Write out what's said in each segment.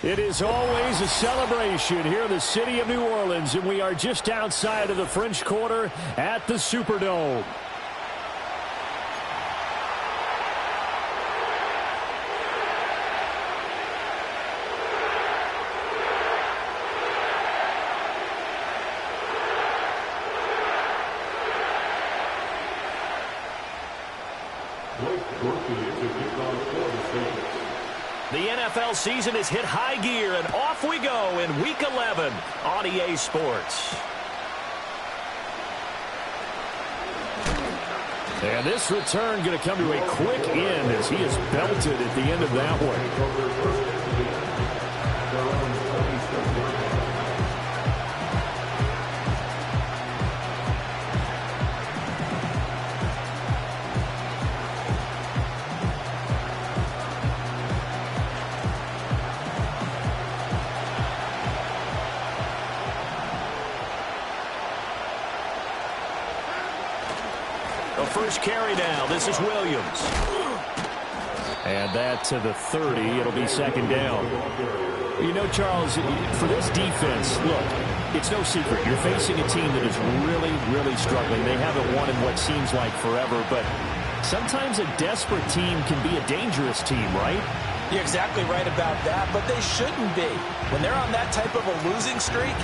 It is always a celebration here in the city of New Orleans, and we are just outside of the French Quarter at the Superdome. The NFL season has hit high gear, and off we go in Week 11 on EA Sports. And this return going to come to a quick end as he is belted at the end of that one. First carry now. This is Williams. And that to the 30. It'll be second down. You know, Charles, for this defense, look, it's no secret. You're facing a team that is really, really struggling. They haven't won in what seems like forever, but sometimes a desperate team can be a dangerous team, right? You're exactly right about that, but they shouldn't be. When they're on that type of a losing streak,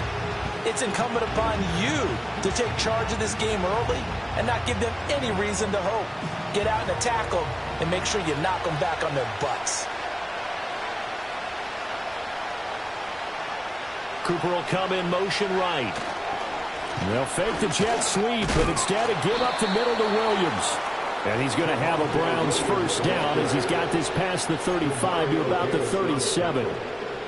it's incumbent upon you to take charge of this game early and not give them any reason to hope. Get out and attack them and make sure you knock them back on their butts. Cooper will come in motion right. They'll fake the jet sweep, but instead of give up the middle to Williams. And he's going to have a Browns first down as he's got this past the 35 to about the 37.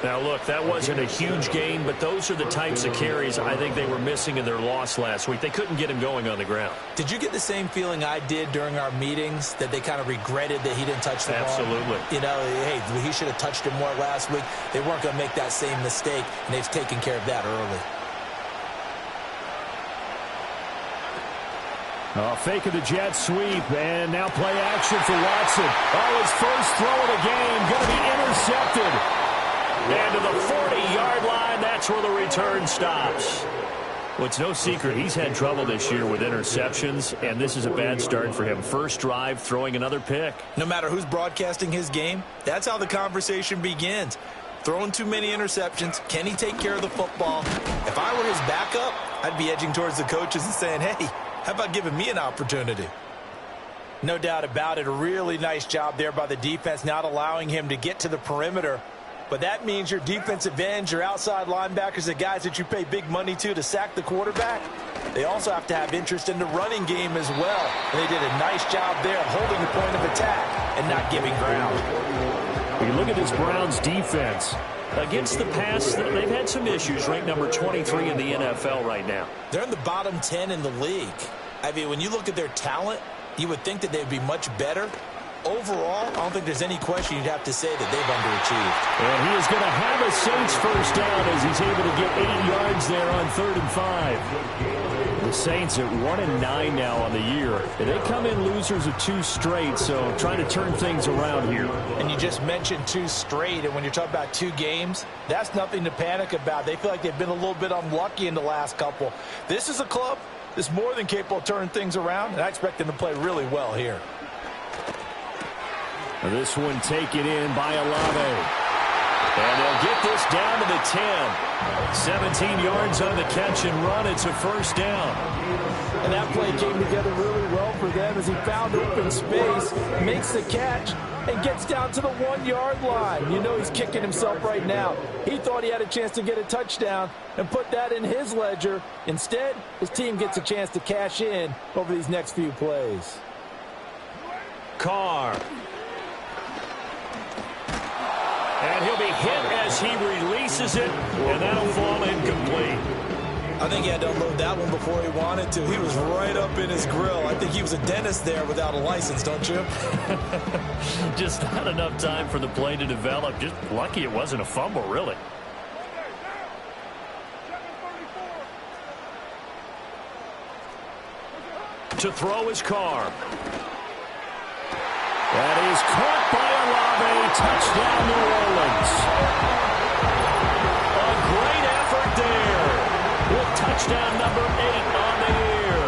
Now, look, that wasn't a huge gain, but those are the types of carries I think they were missing in their loss last week. They couldn't get him going on the ground. Did you get the same feeling I did during our meetings, that they kind of regretted that he didn't touch the ball? Absolutely. You know, hey, he should have touched it more last week. They weren't going to make that same mistake, and they've taken care of that early. Fake of the jet sweep, and now play action for Watson. Oh, his first throw of the game going to be intercepted. And to the 40-yard line, that's where the return stops. Well, it's no secret he's had trouble this year with interceptions, and this is a bad start for him. First drive, throwing another pick. No matter who's broadcasting his game, that's how the conversation begins. Throwing too many interceptions, can he take care of the football? If I were his backup, I'd be edging towards the coaches and saying, hey, how about giving me an opportunity? No doubt about it, a really nice job there by the defense, not allowing him to get to the perimeter. But that means your defensive ends, your outside linebackers, the guys that you pay big money to sack the quarterback, they also have to have interest in the running game as well. And they did a nice job there holding the point of attack and not giving ground. You look at this Browns defense. Against the pass, they've had some issues. Ranked number 23 in the NFL right now. They're in the bottom 10 in the league. I mean, when you look at their talent, you would think that they'd be much better. Overall, I don't think there's any question you'd have to say that they've underachieved. And he is going to have a Saints first down as he's able to get 8 yards there on 3rd and 5. The Saints at 1-9 now on the year. They come in losers of 2 straight, so trying to turn things around here. And you just mentioned 2 straight, and when you're talking about 2 games, that's nothing to panic about. They feel like they've been a little bit unlucky in the last couple. This is a club that's more than capable of turning things around, and I expect them to play really well here. This one taken in by Olave. And they'll get this down to the 10. 17 yards on the catch and run. It's a first down. And that play came together really well for them as he found open space, makes the catch, and gets down to the 1-yard line. You know he's kicking himself right now. He thought he had a chance to get a touchdown and put that in his ledger. Instead, his team gets a chance to cash in over these next few plays. Carr. And he'll be hit as he releases it, and that'll fall incomplete. I think he had to unload that one before he wanted to. He was right up in his grill. I think he was a dentist there without a license, don't you? Just not enough time for the play to develop. Just lucky it wasn't a fumble, really. To throw his Carr. That is caught by Olave. Touchdown, New Orleans. touchdown number 8 on the year.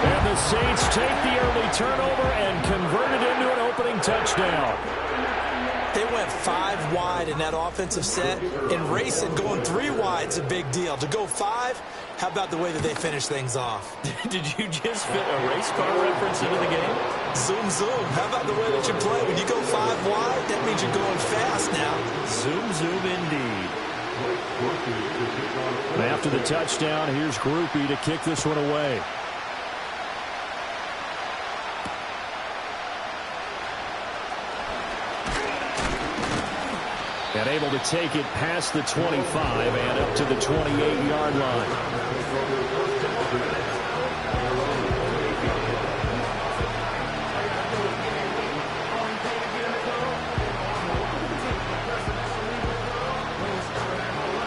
And the Saints take the early turnover and convert it into an opening touchdown. They went 5 wide in that offensive set, and racing going 3 wide is a big deal. To go 5, how about the way that they finish things off? Did you just fit a race car reference into the game? Zoom, zoom. How about the way that you play? When you go 5 wide, that means you're going fast now. Zoom, zoom indeed. And after the touchdown, here's Grupe to kick this one away. And able to take it past the 25 and up to the 28-yard line.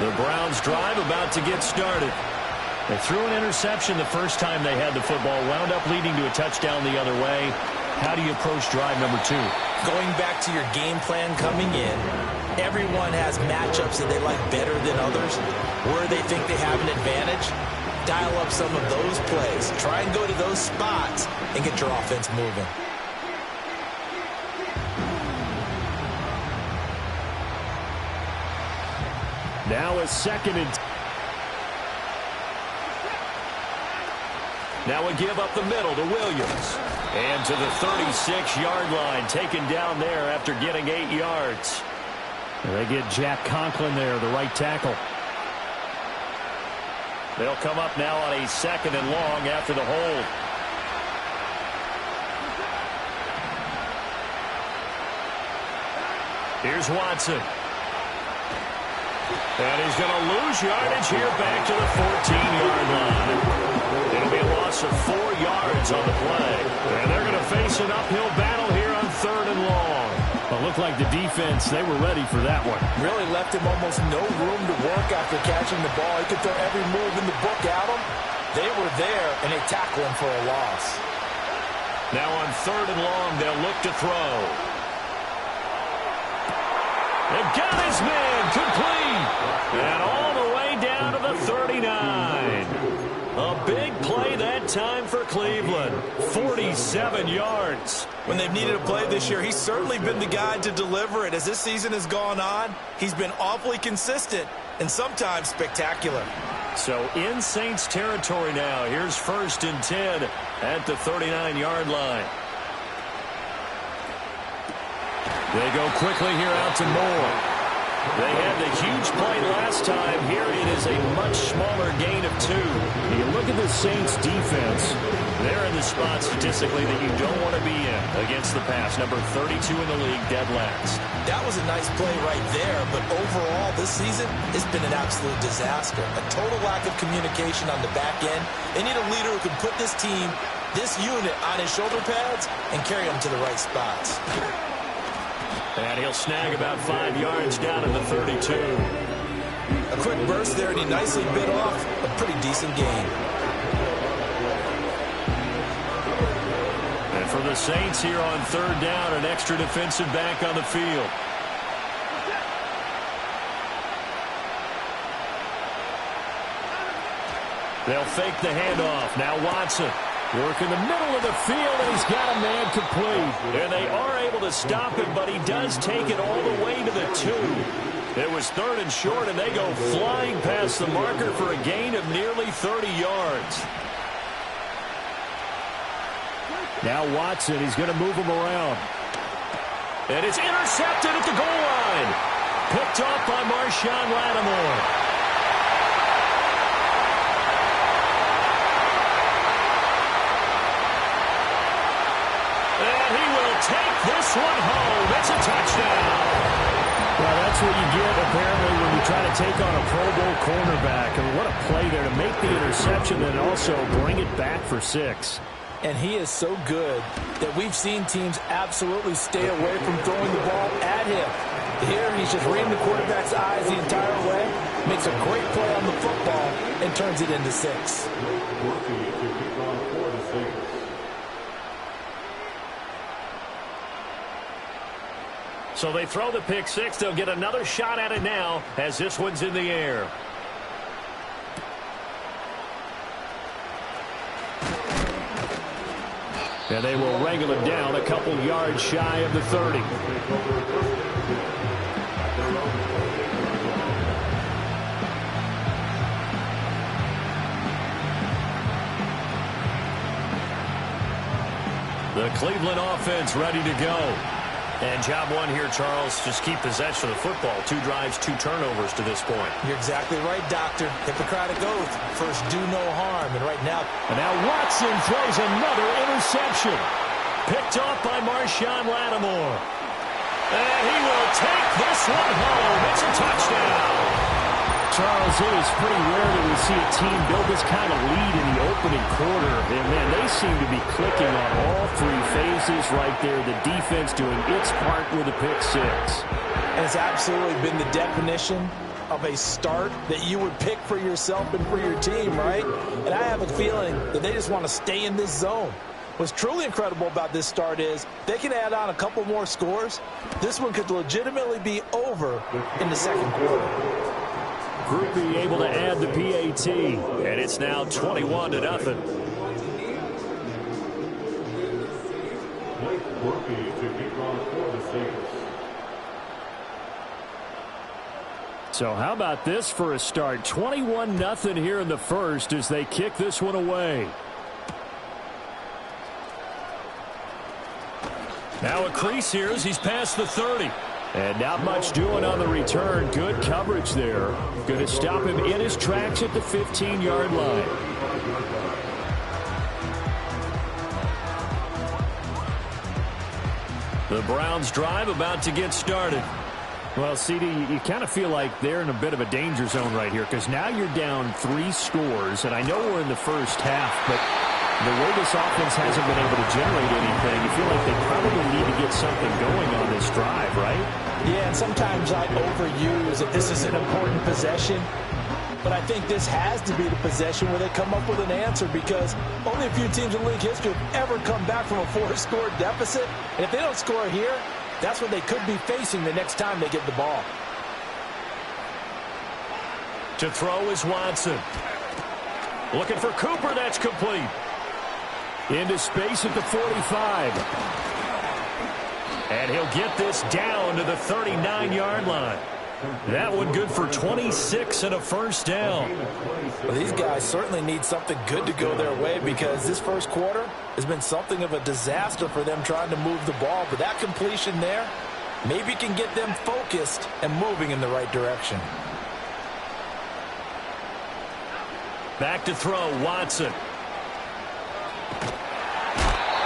The Browns drive about to get started. They threw an interception the first time they had the football, wound up leading to a touchdown the other way. How do you approach drive number 2? Going back to your game plan coming in, everyone has matchups that they like better than others. Where they think they have an advantage, dial up some of those plays. Try and go to those spots and get your offense moving. Now a second and... Now a give up the middle to Williams. And to the 36-yard line, taken down there after getting 8 yards. And they get Jack Conklin there, the right tackle. They'll come up now on a 2nd and long after the hold. Here's Watson. And he's going to lose yardage here back to the 14-yard line. It'll be a loss of 4 yards on the play. And they're going to face an uphill battle here on 3rd and long. It looked like the defense, they were ready for that one. Really left him almost no room to work after catching the ball. He could throw every move in the book at him. They were there, and they tackle him for a loss. Now on 3rd and long, they'll look to throw. They've got his man complete. And all the way down to the 39. A big play that time for Cleveland. 47 yards. When they've needed a play this year, he's certainly been the guy to deliver it. As this season has gone on, he's been awfully consistent and sometimes spectacular. So in Saints territory now. Here's 1st and 10 at the 39-yard line. They go quickly here out to Moore. They had the huge play last time. Here it is a much smaller gain of 2. You look at the Saints defense. They're in the spot statistically that you don't want to be in against the pass. Number 32 in the league, dead last. That was a nice play right there, but overall this season, it's been an absolute disaster. A total lack of communication on the back end. They need a leader who can put this team, this unit, on his shoulder pads and carry them to the right spots. And he'll snag about 5 yards down at the 32. A quick burst there, and he nicely bit off a pretty decent gain. And for the Saints here on 3rd down, an extra defensive back on the field. They'll fake the handoff. Now Watson. Work in the middle of the field, and he's got a man complete. And they are able to stop him, but he does take it all the way to the 2. It was 3rd and short, and they go flying past the marker for a gain of nearly 30 yards. Now Watson, he's going to move him around. And it's intercepted at the goal line. Picked off by Marshawn Lattimore. Take this one home. It's a touchdown. Well, that's what you get, apparently, when you try to take on a Pro Bowl cornerback. I mean, what a play there to make the interception and also bring it back for 6. And he is so good that we've seen teams absolutely stay away from throwing the ball at him. Here, he's just reading the quarterback's eyes the entire way, makes a great play on the football, and turns it into 6. So they throw the pick 6. They'll get another shot at it now as this one's in the air. And they will wrangle it down a couple yards shy of the 30. The Cleveland offense ready to go. And job one here, Charles, just keep possession of the football. 2 drives, 2 turnovers to this point. You're exactly right, Doctor. Hippocratic oath. First, do no harm. And right now... And now Watson throws another interception. Picked off by Marshawn Lattimore. And he will take this one home. It's a touchdown. Charles, it is pretty rare that we see a team build this kind of lead in the opening quarter. And, man, they seem to be clicking on all 3 phases right there. The defense doing its part with a pick 6. And it's absolutely been the definition of a start that you would pick for yourself and for your team, right? And I have a feeling that they just want to stay in this zone. What's truly incredible about this start is they can add on a couple more scores. This one could legitimately be over in the second quarter. Groupie able to add the PAT. And it's now 21-0. So how about this for a start? 21-0 here in the first as they kick this one away. Now a crease here as he's past the 30. And not much doing on the return. Good coverage there. Going to stop him in his tracks at the 15-yard line. The Browns drive about to get started. Well, CD, you kind of feel like they're in a bit of a danger zone right here because now you're down 3 scores. And I know we're in the first half, but the way this offense hasn't been able to generate anything, you feel like they probably need to get something going on this drive, right? Yeah, and sometimes I overuse that this is an important possession. But I think this has to be the possession where they come up with an answer because only a few teams in league history have ever come back from a 4-score deficit. And if they don't score here, that's what they could be facing the next time they get the ball. To throw is Watson. Looking for Cooper. That's complete. Into space at the 45. And he'll get this down to the 39-yard line. That one good for 26 and a first down. Well, these guys certainly need something good to go their way because this first quarter has been something of a disaster for them trying to move the ball. But that completion there maybe can get them focused and moving in the right direction. Back to throw, Watson.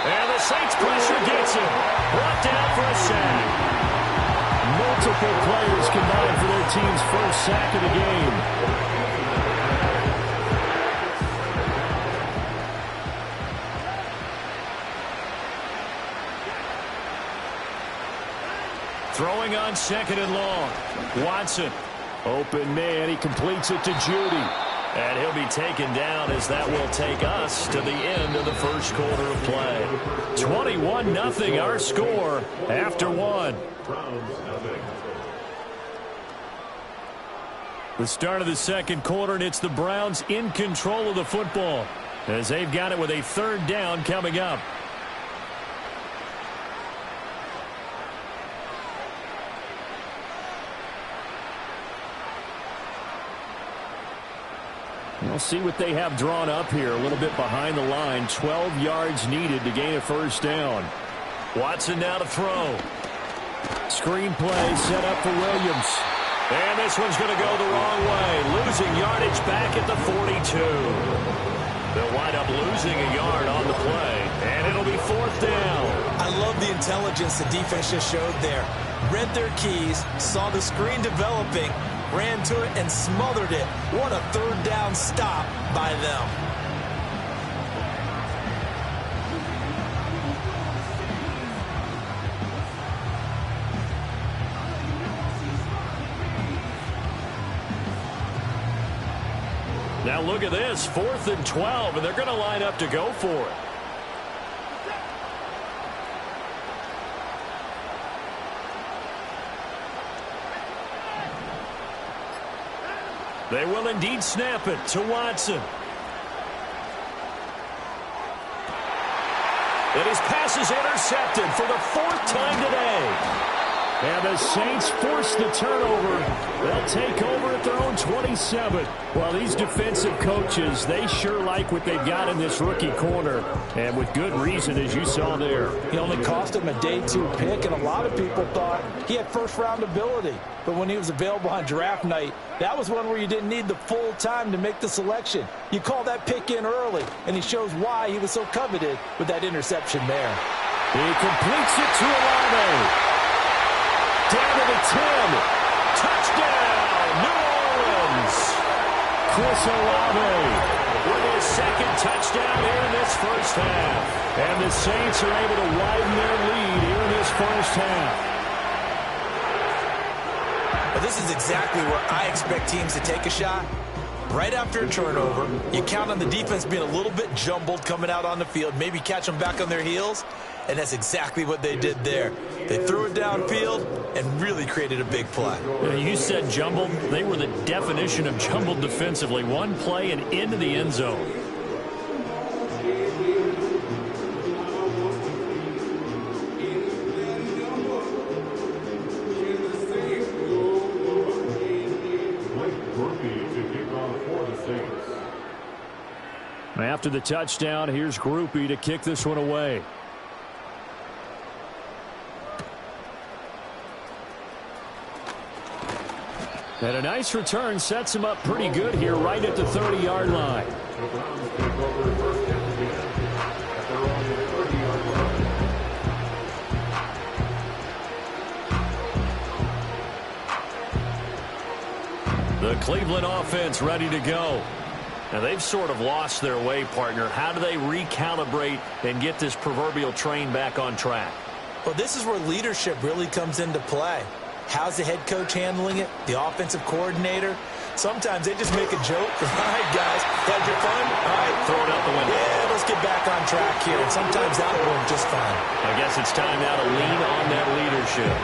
And the Saints pressure gets him. Brought down for a sack. Multiple players combined for their team's first sack of the game. Throwing on 2nd and long. Watson. Open man. He completes it to Judy. And he'll be taken down as that will take us to the end of the first quarter of play. 21-0 our score after 1. The start of the second quarter, and it's the Browns in control of the football as they've got it with a 3rd down coming up. We'll see what they have drawn up here a little bit behind the line. 12 yards needed to gain a 1st down. Watson now to throw. Screen play set up for Williams. And this one's going to go the wrong way. Losing yardage back at the 42. They'll wind up losing a yard on the play. And it'll be 4th down. I love the intelligence the defense just showed there. Read their keys, saw the screen developing, ran to it and smothered it. What a 3rd down stop by them. Now look at this, 4th and 12, and they're going to line up to go for it. They will indeed snap it to Watson. And his pass is intercepted for the 4th time today. And the Saints force the turnover. They'll take over at their own 27. Well, these defensive coaches, they sure like what they've got in this rookie corner. And with good reason, as you saw there. He only cost him a day 2 pick, and a lot of people thought he had first-round ability. But when he was available on draft night, that was one where you didn't need the full time to make the selection. You call that pick in early, and he shows why he was so coveted with that interception there. He completes it to Olave. Down to the 10. Touchdown, New Orleans. Chris Olave with his 2nd touchdown here in this first half. And the Saints are able to widen their lead here in this first half. Well, this is exactly where I expect teams to take a shot. Right after a turnover, you count on the defense being a little bit jumbled coming out on the field, maybe catch them back on their heels, and that's exactly what they did there. They threw it downfield and really created a big play. You said jumbled. They were the definition of jumbled defensively. One play and into the end zone. After the touchdown, here's Grupe to kick this one away. And a nice return sets him up pretty good here right at the 30-yard line. The Cleveland offense ready to go. Now, they've sort of lost their way, partner. How do they recalibrate and get this proverbial train back on track? Well, this is where leadership really comes into play. How's the head coach handling it? The offensive coordinator? Sometimes they just make a joke. All right, guys, had your fun? All right, throw it out the window. Yeah, let's get back on track here. And sometimes that'll work just fine. I guess it's time now to lean on that leadership.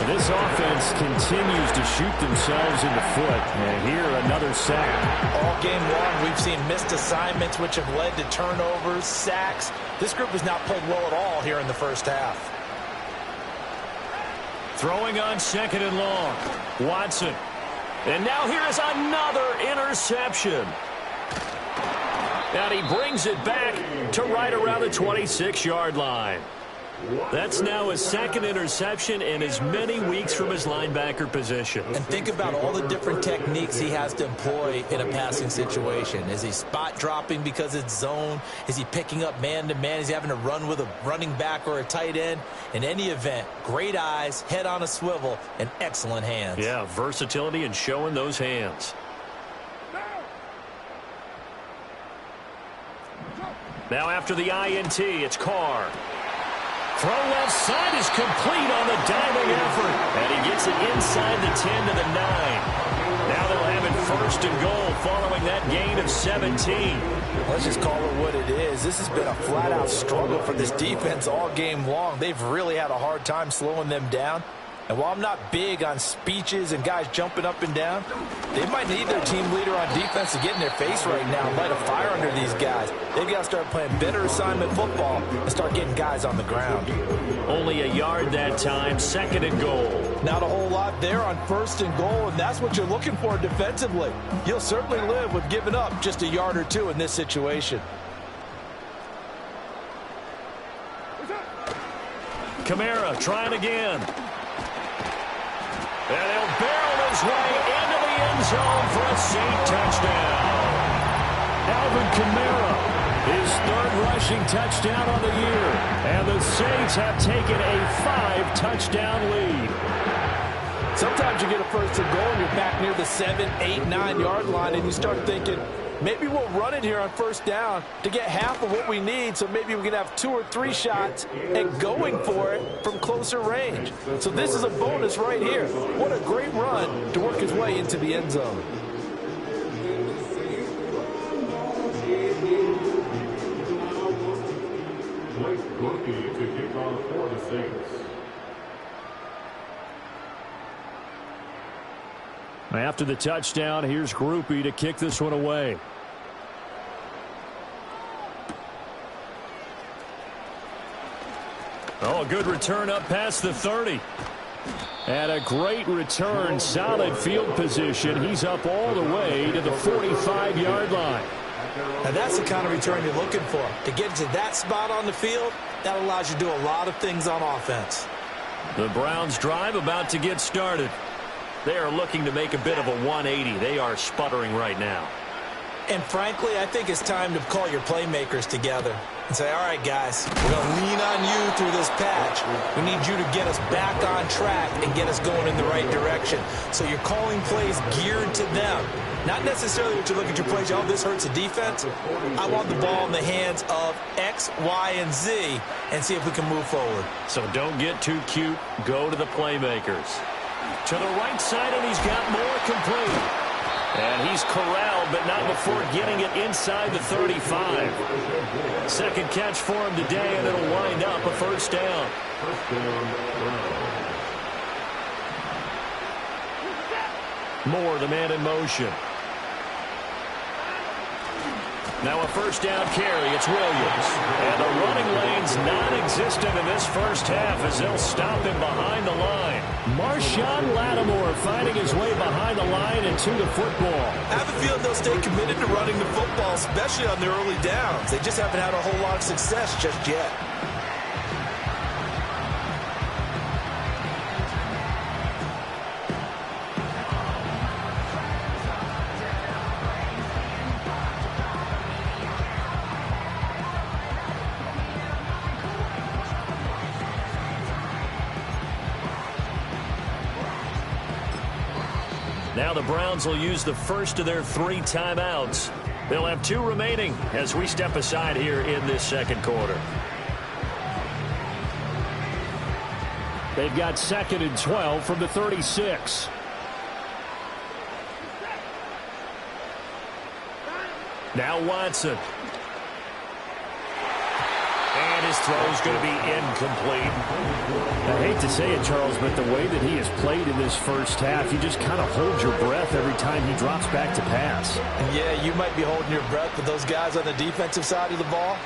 This offense continues to shoot themselves in the foot. And here, another sack. All game long, we've seen missed assignments, which have led to turnovers, sacks. This group has not played well at all here in the first half. Throwing on 2nd and long. Watson. And now here is another interception. And he brings it back to right around the 26-yard line. That's now his 2nd interception in as many weeks from his linebacker position. And think about all the different techniques he has to employ in a passing situation. Is he spot dropping because it's zone? Is he picking up man-to-man? Is he having to run with a running back or a tight end? In any event, great eyes, head on a swivel, and excellent hands. Yeah, versatility and showing those hands. Now after the INT, it's Carr. Throw left side is complete on the diving effort. And he gets it inside the 10 to the 9. Now they'll have it 1st and goal following that gain of 17. Let's just call it what it is. This has been a flat-out struggle for this defense all game long. They've really had a hard time slowing them down. And while I'm not big on speeches and guys jumping up and down, they might need their team leader on defense to get in their face right now and light a fire under these guys. They've got to start playing better assignment football and start getting guys on the ground. Only a yard that time, 2nd and goal. Not a whole lot there on 1st and goal, and that's what you're looking for defensively. You'll certainly live with giving up just a yard or two in this situation. Kamara trying again. And he'll barrel his way into the end zone for a Saint touchdown. Alvin Kamara, his 3rd rushing touchdown on the year. And the Saints have taken a 5-touchdown lead. Sometimes you get a 1st and goal and you're back near the 7, 8, 9-yard line, and you start thinking, maybe we'll run it here on 1st down to get half of what we need, so maybe we can have 2 or 3 shots and going for it from closer range. So this is a bonus right here. What a great run to work his way into the end zone. To kick off for the Saints. After the touchdown, here's Grupe to kick this one away. Oh, a good return up past the 30. And a great return, solid field position. He's up all the way to the 45-yard line. Now that's the kind of return you're looking for. To get to that spot on the field, that allows you to do a lot of things on offense. The Browns drive about to get started. They are looking to make a bit of a 180. They are sputtering right now. And frankly, I think it's time to call your playmakers together and say, all right, guys, we're going to lean on you through this patch. We need you to get us back on track and get us going in the right direction. So you're calling plays geared to them. Not necessarily that you look at your plays, oh, this hurts the defense. I want the ball in the hands of X, Y, and Z and see if we can move forward. So don't get too cute. Go to the playmakers. To the right side, and he's got more complete. And he's corralled, but not before getting it inside the 35. Second catch for him today, and it'll wind up a first down. Moore, the man in motion. Now a first down carry. It's Williams. And the running lane's non-existent in this first half as they'll stop him behind the line. Marshawn Lattimore finding his way behind the line and to the football. I have a feeling they'll stay committed to running the football, especially on their early downs. They just haven't had a whole lot of success just yet. Now the Browns will use the first of their 3 timeouts. They'll have 2 remaining as we step aside here in this second quarter. They've got 2nd and 12 from the 36. Now Watson. And his throw is going to be incomplete. I hate to say it, Charles, but the way that he has played in this first half, you just kind of hold your breath every time he drops back to pass. Yeah, you might be holding your breath, but those guys on the defensive side of the ball,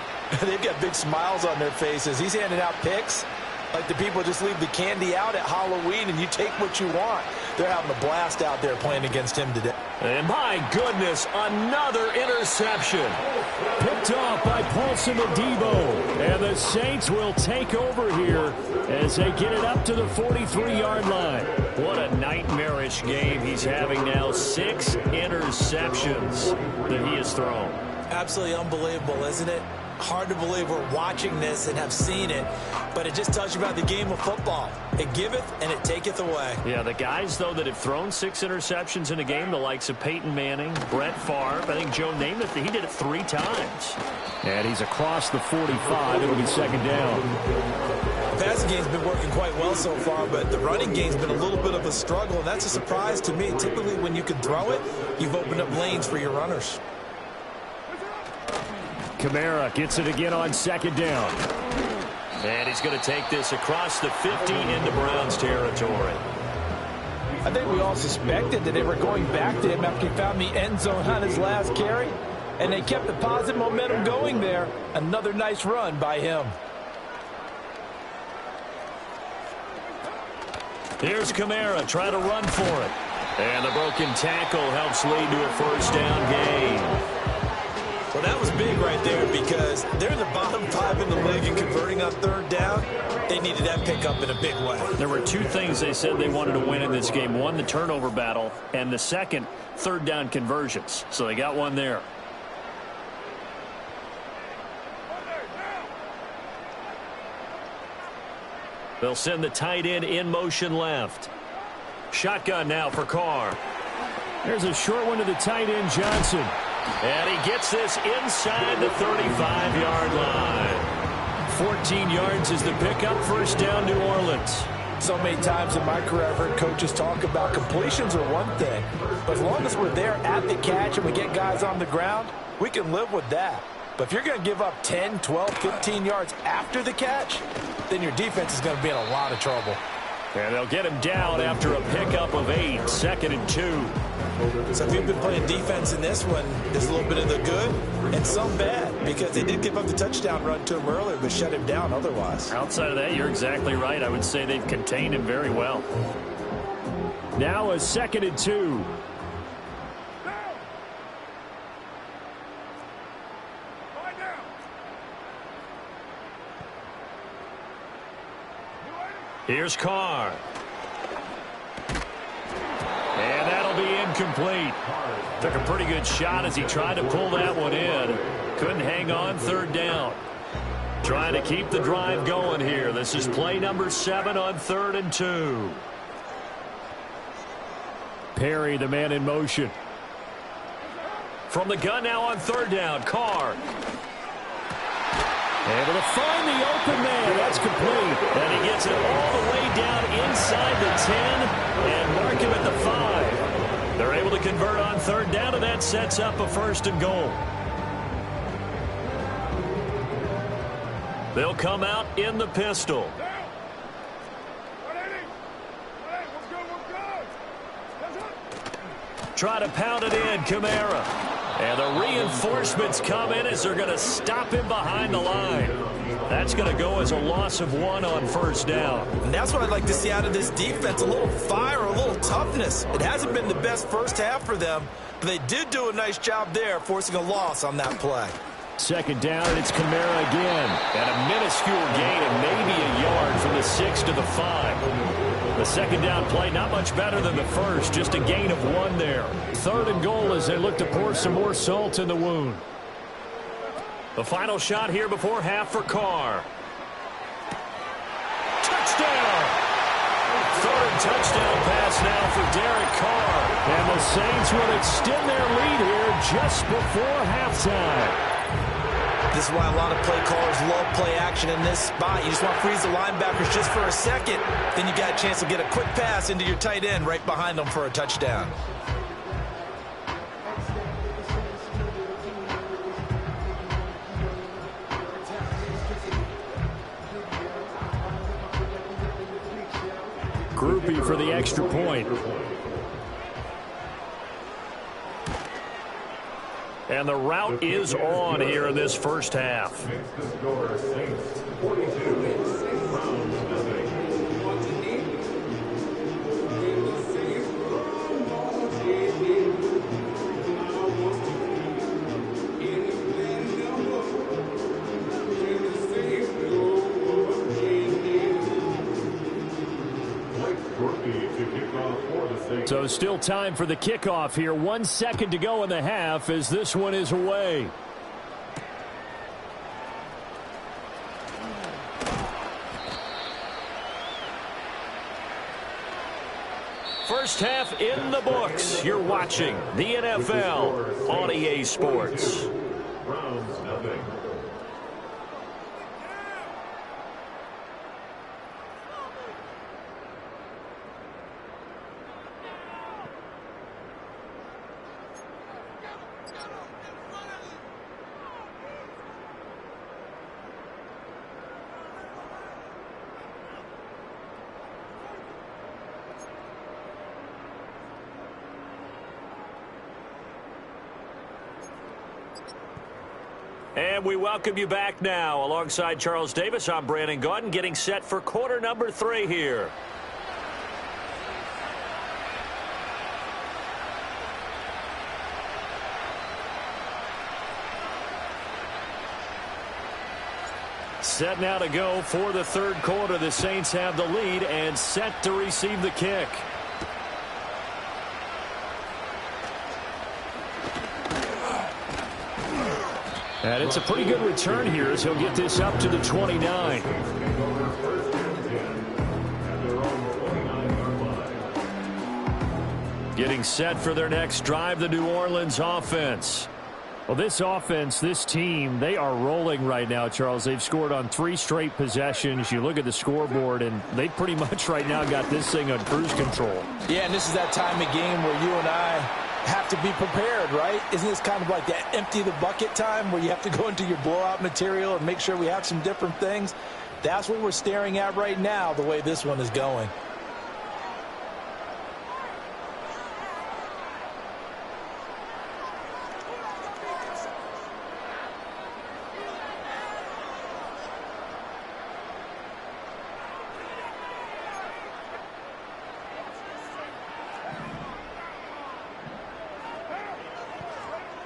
they've got big smiles on their faces. He's handing out picks like the people just leave the candy out at Halloween and you take what you want. They're having a blast out there playing against him today. And my goodness, another interception. Picked off by Paulson Adebo. And the Saints will take over here as they get it up to the 43-yard line. What a nightmarish game he's having now. 6 interceptions that he has thrown. Absolutely unbelievable, isn't it? Hard to believe we're watching this and have seen it, but it just tells you about the game of football. It giveth and it taketh away. Yeah, the guys, though, that have thrown 6 interceptions in a game, the likes of Peyton Manning, Brett Favre, I think Joe Namath, he did it 3 times. And he's across the 45. It'll be 2nd down. The passing game's been working quite well so far, but the running game's been a little bit of a struggle, and that's a surprise to me. Typically, when you can throw it, you've opened up lanes for your runners. Kamara gets it again on 2nd down. And he's going to take this across the 50 into Browns territory. I think we all suspected that they were going back to him after he found the end zone on his last carry, and they kept the positive momentum going there. Another nice run by him. Here's Kamara trying to run for it. And the broken tackle helps lead to a first down gain. Well, that was big right there because they're in the bottom 5 in the league and converting on 3rd down. They needed that pickup in a big way. There were 2 things they said they wanted to win in this game. One, the turnover battle, and the second, 3rd down conversions. So they got one there. They'll send the tight end in motion left. Shotgun now for Carr. There's a short one to the tight end, Johnson. And he gets this inside the 35-yard line. 14 yards is the pickup. First down, New Orleans. So many times in my career, I've heard coaches talk about completions are one thing. But as long as we're there at the catch and we get guys on the ground, we can live with that. But if you're going to give up 10, 12, 15 yards after the catch, then your defense is going to be in a lot of trouble. And they'll get him down after a pickup of 8, 2nd and 2. So if you've been playing defense in this one, there's a little bit of the good and some bad, because they did give up the touchdown run to him earlier, but shut him down otherwise. Outside of that, you're exactly right. I would say they've contained him very well. Now a 2nd and 2. Here's Carr. And that'll be incomplete. Took a pretty good shot as he tried to pull that one in. Couldn't hang on, 3rd down. Trying to keep the drive going here. This is play number 7 on 3rd and 2. Perry, the man in motion. From the gun now on 3rd down, Carr. Able to find the open man. That's complete. And he gets it all the way down inside the 10 and mark him at the 5. They're able to convert on 3rd down, and that sets up a 1st and goal. They'll come out in the pistol. Try to pound it in, Kamara. And the reinforcements come in as they're going to stop him behind the line. That's going to go as a loss of 1 on 1st down. And that's what I'd like to see out of this defense, a little fire, a little toughness. It hasn't been the best first half for them, but they did do a nice job there, forcing a loss on that play. 2nd down, and it's Kamara again. And a minuscule gain of maybe a yard from the 6 to the 5. The 2nd down play, not much better than the first, just a gain of 1 there. 3rd and goal as they look to pour some more salt in the wound. The final shot here before half for Carr. Touchdown! 3rd touchdown pass now for Derek Carr. And the Saints will extend their lead here just before halftime. This is why a lot of play callers love play action in this spot. You just want to freeze the linebackers just for a second. Then you got a chance to get a quick pass into your tight end right behind them for a touchdown. Groupie for the extra point. And the route is on here in this first half. So still time for the kickoff here. 1 second to go in the half as this one is away. First half in the books. You're watching the NFL on EA Sports. Browns, nothing. And we welcome you back now. Alongside Charles Davis, I'm Brandon Gaudin, getting set for quarter number 3 here. Set now to go for the 3rd quarter. The Saints have the lead and set to receive the kick. And it's a pretty good return here as he'll get this up to the 29. Getting set for their next drive, the New Orleans offense. Well, this offense, this team, they are rolling right now, Charles. They've scored on 3 straight possessions. You look at the scoreboard, and they pretty much right now got this thing on cruise control. Yeah, and this is that time of game where you and I have to be prepared, right? Isn't this kind of like that empty the bucket time where you have to go into your blowout material and make sure we have some different things? That's what we're staring at right now, the way this one is going.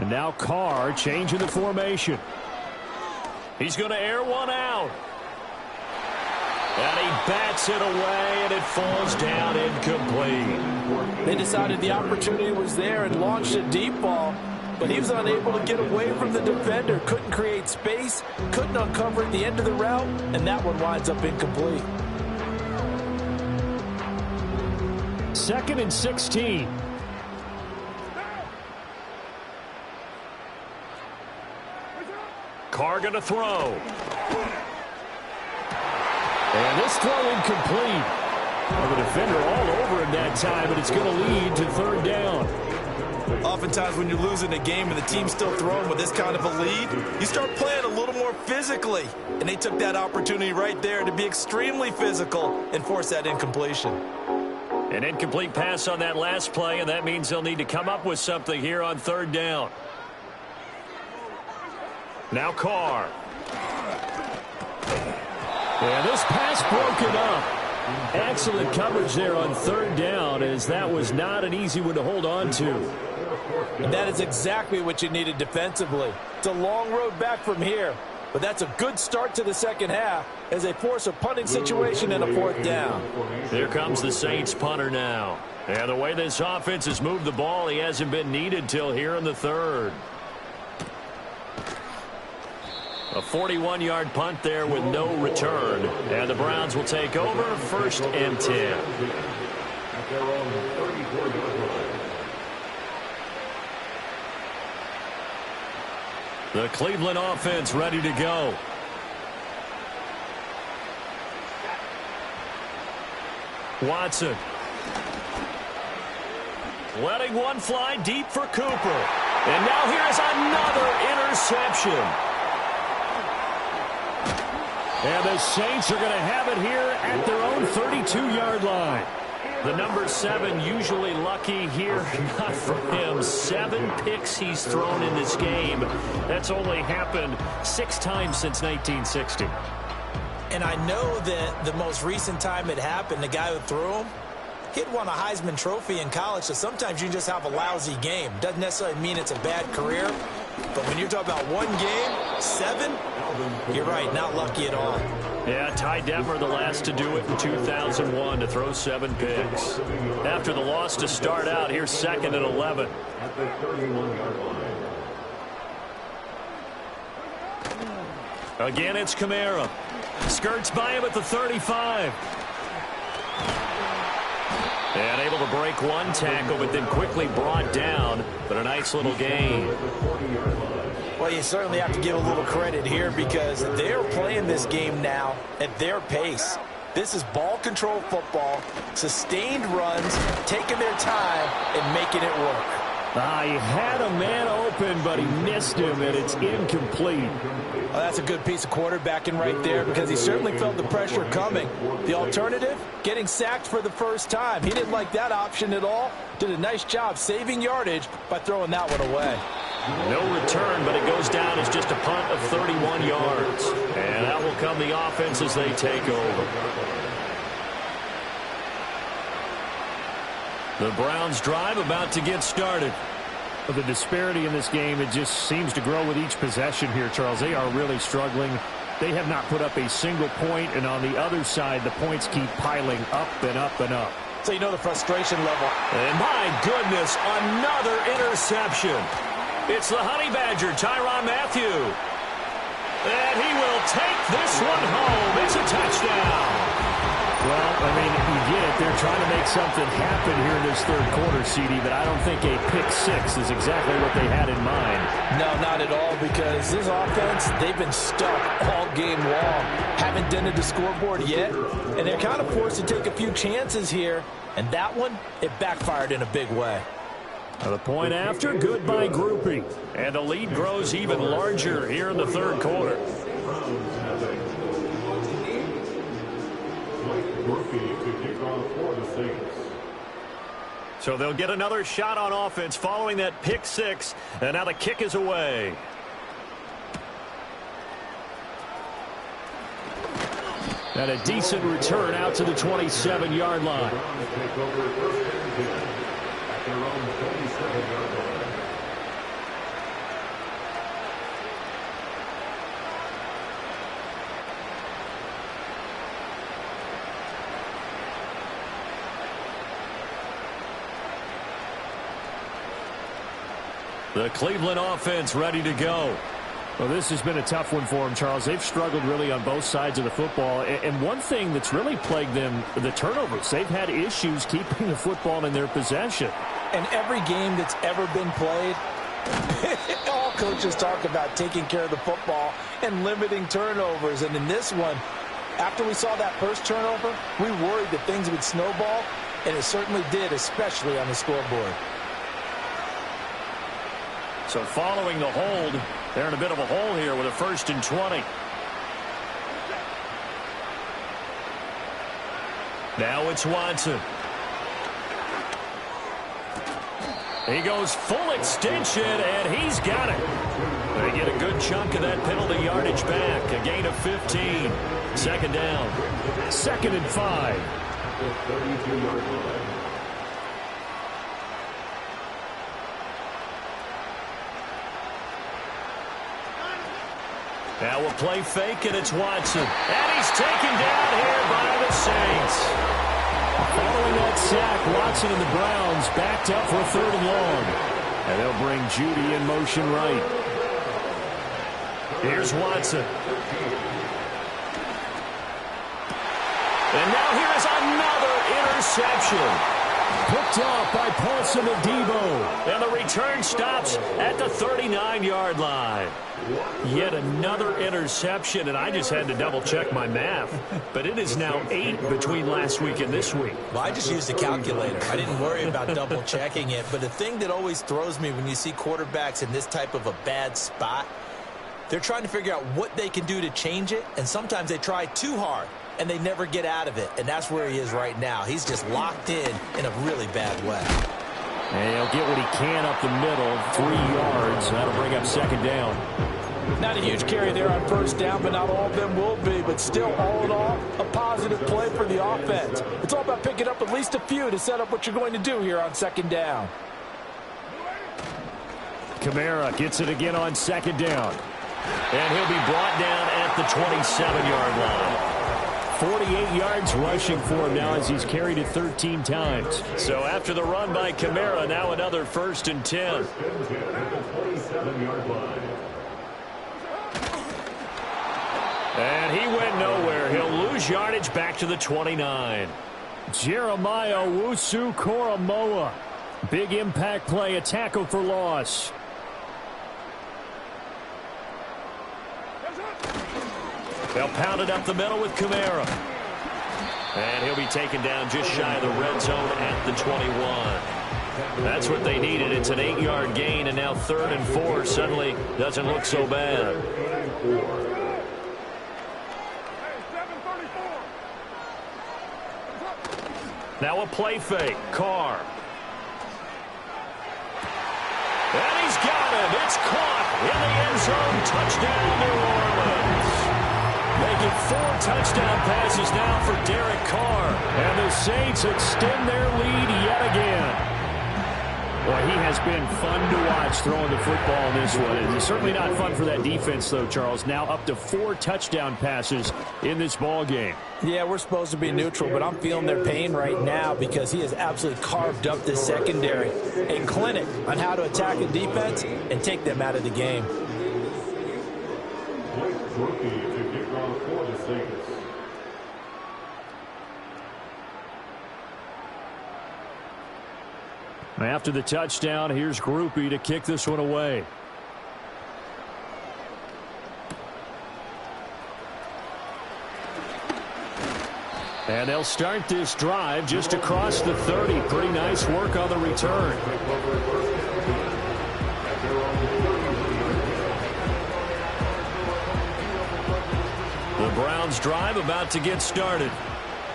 And now Carr changing the formation. He's going to air one out. And he bats it away, and it falls down incomplete. They decided the opportunity was there and launched a deep ball, but he was unable to get away from the defender. Couldn't create space, couldn't uncover at the end of the route, and that one winds up incomplete. 2nd and 16. Carr going to throw. And this throw incomplete. Well, the defender all over him that time, but it's going to lead to 3rd down. Oftentimes when you're losing a game and the team's still throwing with this kind of a lead, you start playing a little more physically. And they took that opportunity right there to be extremely physical and force that incompletion. An incomplete pass on that last play, and that means they'll need to come up with something here on 3rd down. Now Carr. And this pass broken up. Excellent coverage there on 3rd down, as that was not an easy one to hold on to. And that is exactly what you needed defensively. It's a long road back from here, but that's a good start to the second half as they force a punting situation and a 4th down. Here comes the Saints punter now. And the way this offense has moved the ball, he hasn't been needed till here in the 3rd. A 41-yard punt there with no return. And the Browns will take over 1st and 10. The Cleveland offense ready to go. Watson. Letting one fly deep for Cooper. And now here's another interception. And the Saints are going to have it here at their own 32-yard line. The number 7 usually lucky here. Not for him. 7 picks he's thrown in this game. That's only happened 6 times since 1960. And I know that the most recent time it happened, the guy who threw him, he'd won a Heisman Trophy in college, so sometimes you just have a lousy game. Doesn't necessarily mean it's a bad career. But when you're talking about one game, 7, you're right, not lucky at all. Yeah, Ty Detmer, the last to do it in 2001, to throw 7 picks. After the loss to start out, here's 2nd and 11. Again, it's Kamara. Skirts by him at the 35. And able to break one tackle, but then quickly brought down. But a nice little gain. Well, you certainly have to give a little credit here because they're playing this game now at their pace. This is ball control football, sustained runs, taking their time and making it work. He had a man open, but he missed him, and it's incomplete. Well, that's a good piece of quarterbacking right there because he certainly felt the pressure coming. The alternative, getting sacked for the first time. He didn't like that option at all. Did a nice job saving yardage by throwing that one away. No return, but it goes down as just a punt of 31 yards. And that will come the offense as they take over. The Browns drive about to get started. Well, the disparity in this game, it just seems to grow with each possession here, Charles. They are really struggling. They have not put up a single point, and on the other side, the points keep piling up and up and up. So you know the frustration level. And my goodness, another interception. It's the Honey Badger, Tyrann Mathieu. And he will take this one home. It's a touchdown. Well, I mean, you get it. They're trying to make something happen here in this 3rd quarter, CD, but I don't think a pick-6 is exactly what they had in mind. No, not at all, because this offense, they've been stuck all game long. Haven't dented the scoreboard yet, and they're kind of forced to take a few chances here, and that one, it backfired in a big way. The point after, good by Grupe. And the lead grows even larger here in the 3rd quarter. So they'll get another shot on offense following that pick-6, and now the kick is away. And a decent return out to the 27-yard line. The Cleveland offense ready to go. Well, this has been a tough one for them, Charles. They've struggled really on both sides of the football. And one thing that's really plagued them, the turnovers. They've had issues keeping the football in their possession. And every game that's ever been played, all coaches talk about taking care of the football and limiting turnovers. And in this one, after we saw that first turnover, we worried that things would snowball, and it certainly did, especially on the scoreboard. So following the hold, they're in a bit of a hole here with a 1st and 20. Now it's Watson. He goes full extension, and he's got it. They get a good chunk of that penalty yardage back. A gain of 15. 2nd down. 2nd and 5. Now we'll play fake, and it's Watson. And he's taken down here by the Saints. Following that sack, Watson and the Browns backed up for a 3rd and long. And they'll bring Judy in motion right. Here's Watson. And now here is another interception. Picked off by Paulson Adebo. And the return stops at the 39-yard line. Yet another interception, and I just had to double-check my math. But it is now 8 between last week and this week. Well, I just used a calculator. I didn't worry about double-checking it. But the thing that always throws me when you see quarterbacks in this type of a bad spot, they're trying to figure out what they can do to change it, and sometimes they try too hard, and they never get out of it. And that's where he is right now. He's just locked in a really bad way. And he'll get what he can up the middle, 3 yards. That'll bring up 2nd down. Not a huge carry there on 1st down, but not all of them will be. But still, all in all, a positive play for the offense. It's all about picking up at least a few to set up what you're going to do here on 2nd down. Kamara gets it again on 2nd down. And he'll be brought down at the 27-yard line. 48 yards rushing for him now as he's carried it 13 times. So after the run by Kamara, now another 1st and 10. And he went nowhere. He'll lose yardage back to the 29. Jeremiah Owusu-Koramoah. Big impact play, a tackle for loss. They'll pound it up the middle with Kamara. And he'll be taken down just shy of the red zone at the 21. That's what they needed. It's an 8-yard gain, and now 3rd and 4 suddenly doesn't look so bad. Now a play fake. Carr. And he's got it. It's caught in the end zone. Touchdown, New Orleans. They get 4 touchdown passes now for Derek Carr. And the Saints extend their lead yet again. Boy, he has been fun to watch throwing the football in this one. It's certainly not fun for that defense, though, Charles. Now up to 4 touchdown passes in this ball game. Yeah, we're supposed to be neutral, but I'm feeling their pain right now because he has absolutely carved up the secondary. A clinic on how to attack a defense and take them out of the game. After the touchdown, here's Grupe to kick this one away. And they'll start this drive just across the 30. Pretty nice work on the return. The Browns drive about to get started.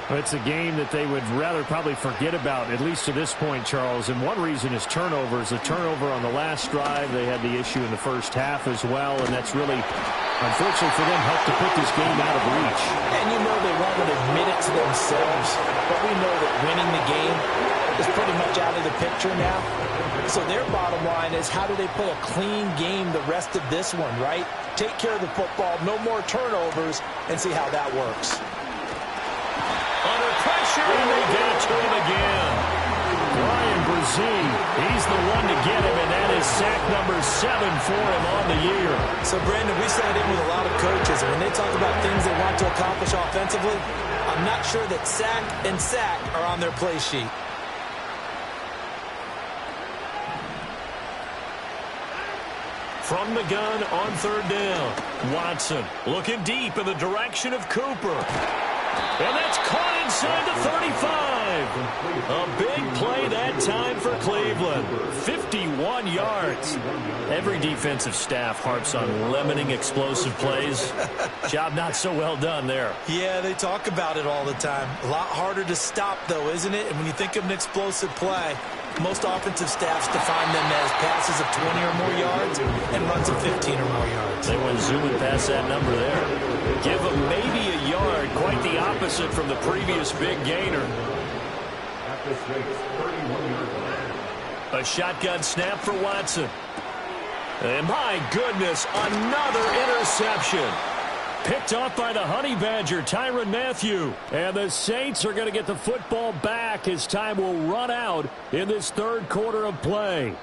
It's a game that they would rather probably forget about, at least to this point, Charles. And one reason is turnovers. A turnover on the last drive. They had the issue in the first half as well, and that's really, unfortunately for them, helped to put this game out of reach. And you know they won't admit it to themselves, but we know that winning the game is pretty much out of the picture now. So their bottom line is, how do they play a clean game the rest of this one, right? Take care of the football, no more turnovers, and see how that works. Under pressure, and they get it to him again. Bryan Z. He's the one to get him, and that is sack number 7 for him on the year. So, Brandon, we sat in with a lot of coaches, and when they talk about things they want to accomplish offensively, I'm not sure that sack and sack are on their play sheet. From the gun on 3rd down, Watson looking deep in the direction of Cooper. And that's caught inside the 35. A big play that time for Cleveland. 51 yards. Every defensive staff harps on limiting explosive plays. Job not so well done there. Yeah, they talk about it all the time. A lot harder to stop, though, isn't it? And when you think of an explosive play, most offensive staffs define them as passes of 20 or more yards and runs of 15 or more yards. They went zooming past that number there. Give them maybe a yard, quite the opposite from the previous big gainer. A shotgun snap for Watson. And my goodness, another interception. Picked off by the Honey Badger, Tyrann Mathieu. And the Saints are going to get the football back as time will run out in this 3rd quarter of play.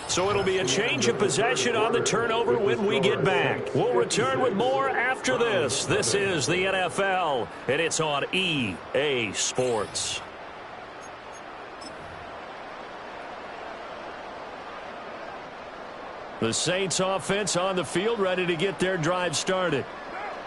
So it'll be a change of possession on the turnover when we get back. We'll return with more after this. This is the NFL, and it's on EA Sports. The Saints offense on the field, ready to get their drive started.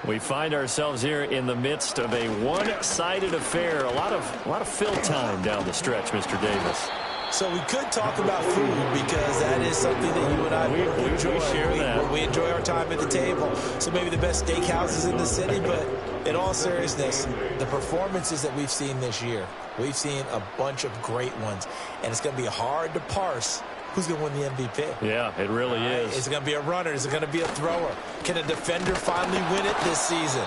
We find ourselves here in the midst of a one-sided affair. A lot of fill time down the stretch, Mr. Davis. So we could talk about food because that is something that you and I enjoy. We share that. We enjoy our time at the table. So maybe the best steakhouses in the city, but in all seriousness, the performances that we've seen this year, we've seen a bunch of great ones, and it's going to be hard to parse who's going to win the MVP. Yeah, it really is. Is it going to be a runner? Is it going to be a thrower? Can a defender finally win it this season?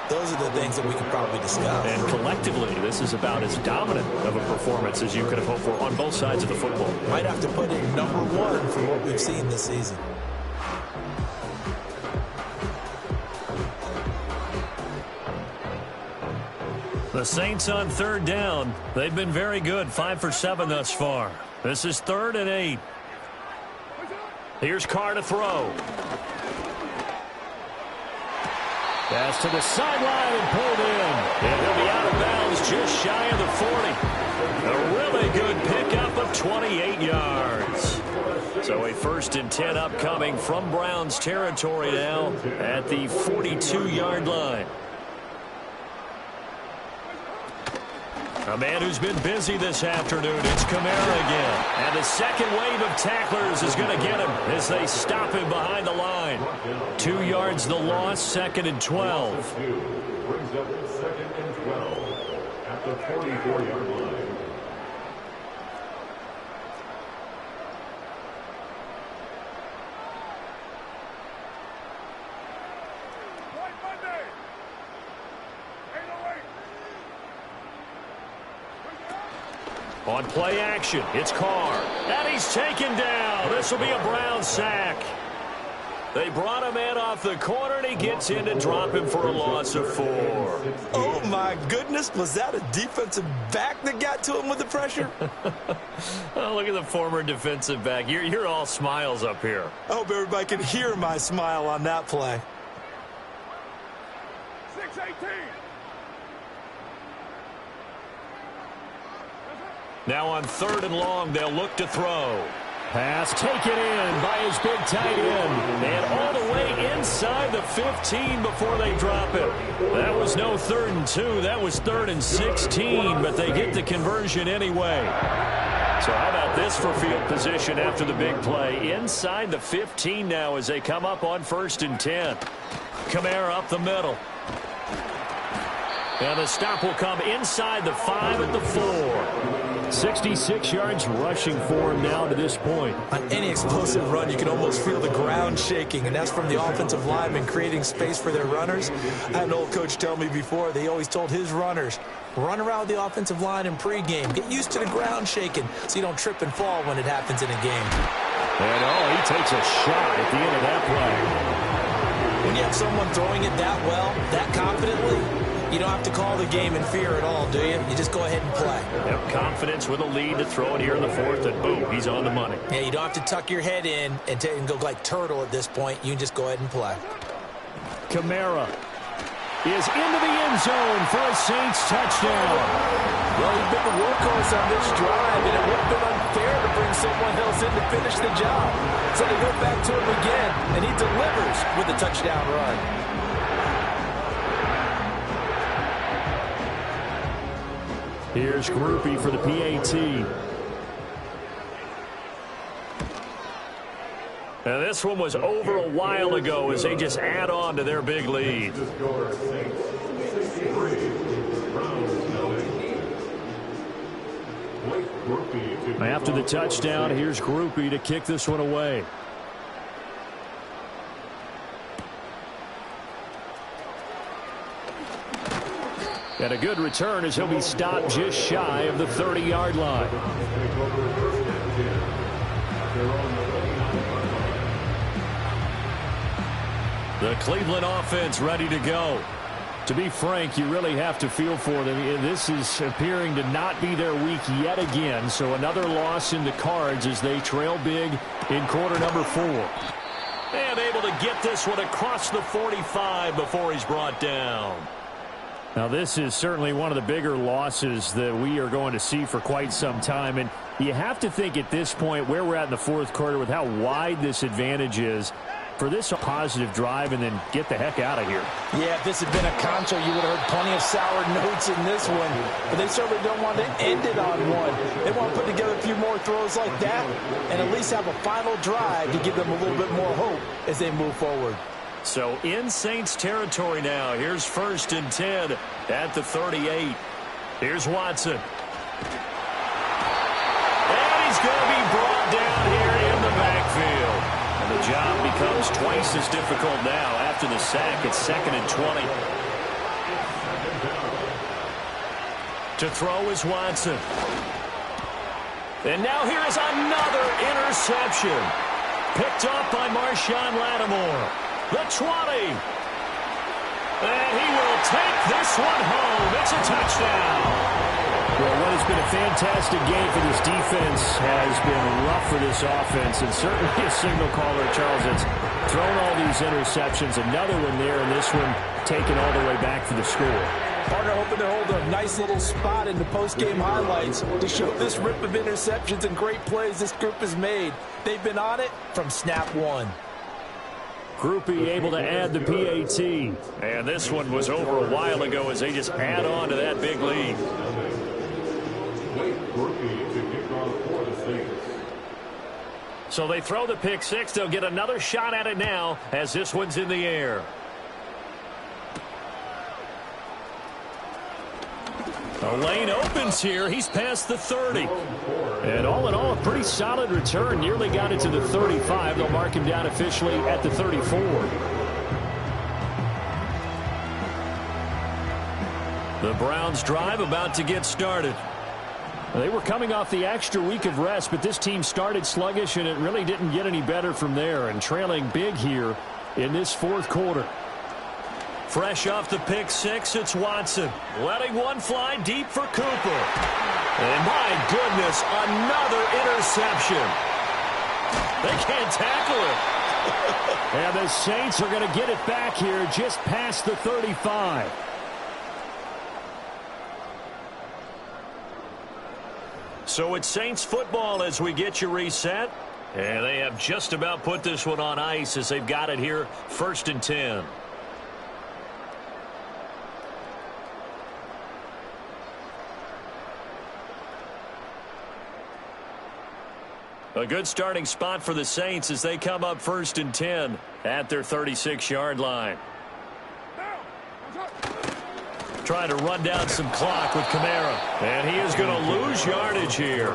Those are the things that we can probably discuss. And collectively, this is about as dominant of a performance as you could have hoped for on both sides of the football. Might have to put it #1 for what we've seen this season. The Saints on 3rd down. They've been very good, 5 for 7 thus far. This is 3rd and 8. Here's Carr to throw. Pass to the sideline and pulled in. And he'll be out of bounds just shy of the 40. A really good pickup of 28 yards. So a 1st and 10 upcoming from Browns territory now at the 42-yard line. A man who's been busy this afternoon. It's Kamara again. And the second wave of tacklers is going to get him as they stop him behind the line. 2 yards the loss, 2nd and 12. Brings up 2nd and 12 at the 44-yard line. On play action, it's Carr. And he's taken down. This will be a Brown sack. They brought him in off the corner, and he gets in to drop him for a loss of 4. Oh, my goodness. Was that a defensive back that got to him with the pressure? Oh, look at the former defensive back. You're all smiles up here. I hope everybody can hear my smile on that play. 6-18. Now on 3rd and long, they'll look to throw. Pass taken in by his big tight end. And all the way inside the 15 before they drop it. That was no 3rd and 2. That was 3rd and 16, but they get the conversion anyway. So how about this for field position after the big play? Inside the 15 now as they come up on 1st and 10. Kamara up the middle. And the stop will come inside the 5 at the 4. 66 yards rushing for him now to this point. On any explosive run, you can almost feel the ground shaking, and that's from the offensive linemen creating space for their runners. I had an old coach tell me before, they always told his runners, run around the offensive line in pregame. Get used to the ground shaking so you don't trip and fall when it happens in a game. And, he takes a shot at the end of that play. When you have someone throwing it that well, that confidently, You don't have to call the game in fear at all, do you? You just go ahead and play. Have confidence with a lead to throw it here in the fourth, and boom, he's on the money. Yeah, you don't have to tuck your head in and go like turtle at this point. You can just go ahead and play. Kamara is into the end zone for a Saints touchdown. Well, he's been the workhorse on this drive, and it would have been unfair to bring someone else in to finish the job. So they go back to him again, and he delivers with a touchdown run. Here's Grupe for the PAT. And this one was over a while ago as they just add on to their big lead. After the touchdown, here's Grupe to kick this one away. And a good return as he'll be stopped just shy of the 30-yard line. The Cleveland offense ready to go. To be frank, you really have to feel for them. This is appearing to not be their week yet again. So another loss in the cards as they trail big in quarter number 4. And able to get this one across the 45 before he's brought down. Now, this is certainly one of the bigger losses that we are going to see for quite some time. And you have to think at this point where we're at in the fourth quarter with how wide this advantage is for this positive drive and then get the heck out of here. Yeah, if this had been a Concho, you would have heard plenty of sour notes in this one. But they certainly don't want to end it on one. They want to put together a few more throws like that and at least have a final drive to give them a little bit more hope as they move forward. So in Saints territory now. Here's 1st and 10 at the 38. Here's Watson. And he's going to be brought down here in the backfield. And the job becomes twice as difficult now after the sack. It's 2nd and 20. To throw is Watson. And now here is another interception. Picked up by Marshawn Lattimore. The 20. And he will take this one home. It's a touchdown. Well, what has been a fantastic game for this defense has been rough for this offense. And certainly a signal caller, Charles, that's thrown all these interceptions. Another one there, and this one taken all the way back for the score. Partner hoping to hold a nice little spot in the post-game highlights to show this rip of interceptions and great plays this group has made. They've been on it from snap one. Grupe able to add the PAT. And this one was over a while ago as they just add on to that big lead. So they throw the pick six. They'll get another shot at it now as this one's in the air. The lane opens here. He's past the 30. And all in all, a pretty solid return. Nearly got it to the 35. They'll mark him down officially at the 34. The Browns drive about to get started. They were coming off the extra week of rest, but this team started sluggish, and it really didn't get any better from there. And trailing big here in this fourth quarter. Fresh off the pick six, it's Watson. Letting one fly deep for Cooper. And my goodness, another interception. They can't tackle it. And the Saints are going to get it back here just past the 35. So it's Saints football as we get you reset. And they have just about put this one on ice as they've got it here, 1st and 10. A good starting spot for the Saints as they come up 1st and 10 at their 36-yard line. Trying to run down some clock with Kamara. And he is going to lose yardage here.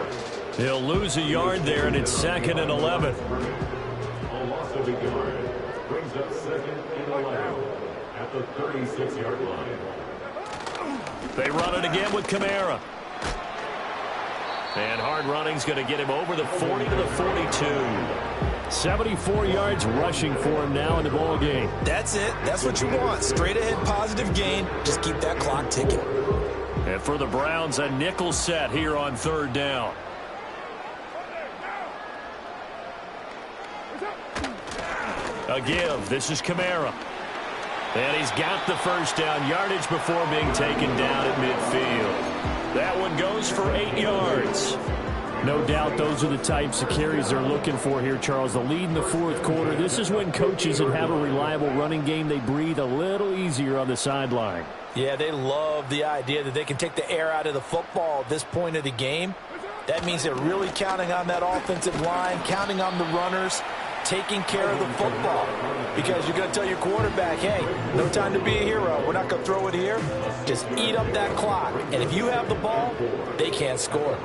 He'll lose a yard there, and it's 2nd and 11. A loss of a yard brings up 2nd and 11 at the 36-yard line. They run it again with Kamara. And hard running's going to get him over the 40 to the 42. 74 yards rushing for him now in the ball game. That's it. That's what you want. Straight ahead positive gain. Just keep that clock ticking. And for the Browns, a nickel set here on 3rd down. A give. This is Kamara. And he's got the first down yardage before being taken down at midfield. That one goes for 8 yards. No doubt those are the types of carries they're looking for here, Charles. The lead in the 4th quarter. This is when coaches that have a reliable running game, they breathe a little easier on the sideline. Yeah, they love the idea that they can take the air out of the football at this point of the game. That means they're really counting on that offensive line, counting on the runners, taking care of the football. Because you're going to tell your quarterback, hey, no time to be a hero. We're not going to throw it here. Just eat up that clock. And if you have the ball, they can't score.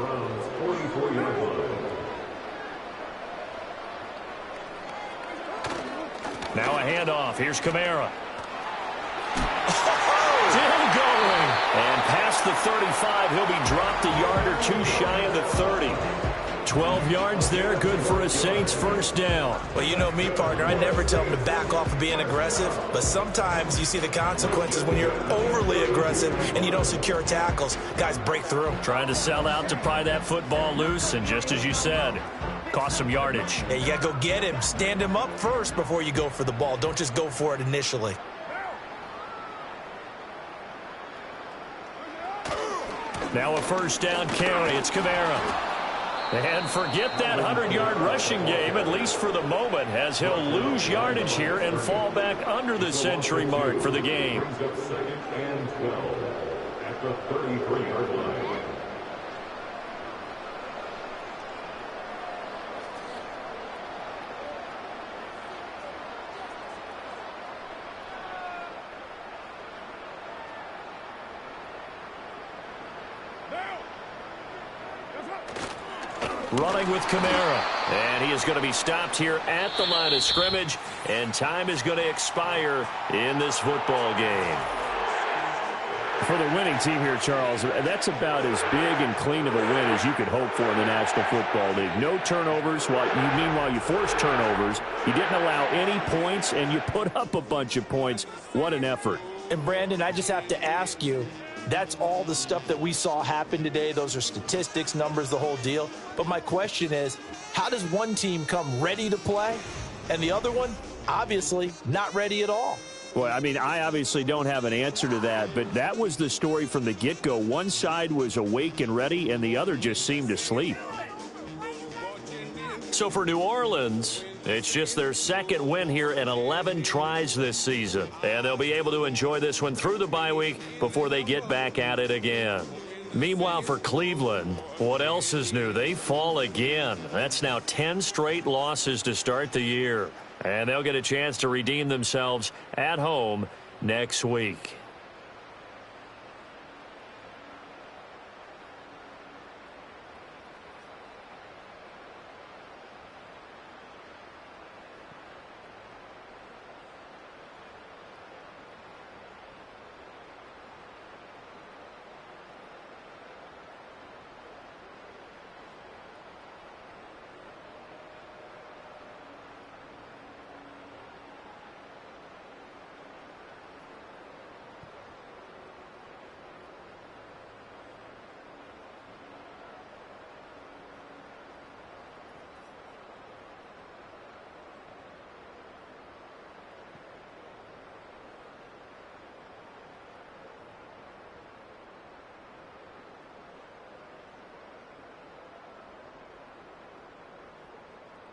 Now a handoff. Here's Kamara. Still going. And past the 35, he'll be dropped a yard or two shy of the 30. 12 yards there, good for a Saints first down. Well, you know me, partner. I never tell them to back off of being aggressive, but sometimes you see the consequences when you're overly aggressive and you don't secure tackles. Guys break through. Trying to sell out to pry that football loose, and just as you said, cost some yardage. Yeah, you got to go get him. Stand him up first before you go for the ball. Don't just go for it initially. Now a first down carry. It's Kamara. And forget that 100-yard rushing game, at least for the moment, as he'll lose yardage here and fall back under the century mark for the game. Brings up 2nd and 12 at the 33-yard line. Running with Kamara. And he is going to be stopped here at the line of scrimmage. And time is going to expire in this football game. For the winning team here, Charles, that's about as big and clean of a win as you could hope for in the National Football League. No turnovers. Meanwhile, you forced turnovers. You didn't allow any points, and you put up a bunch of points. What an effort. And, Brandon, I just have to ask you, that's all the stuff that we saw happen today. Those are statistics, numbers, the whole deal. But my question is, how does one team come ready to play and the other one, obviously, not ready at all? Well, I mean, I obviously don't have an answer to that, but that was the story from the get-go. One side was awake and ready, and the other just seemed to sleep. So for New Orleans, it's just their second win here in 11 tries this season. And they'll be able to enjoy this one through the bye week before they get back at it again. Meanwhile, for Cleveland, what else is new? They fall again. That's now 10 straight losses to start the year. And they'll get a chance to redeem themselves at home next week.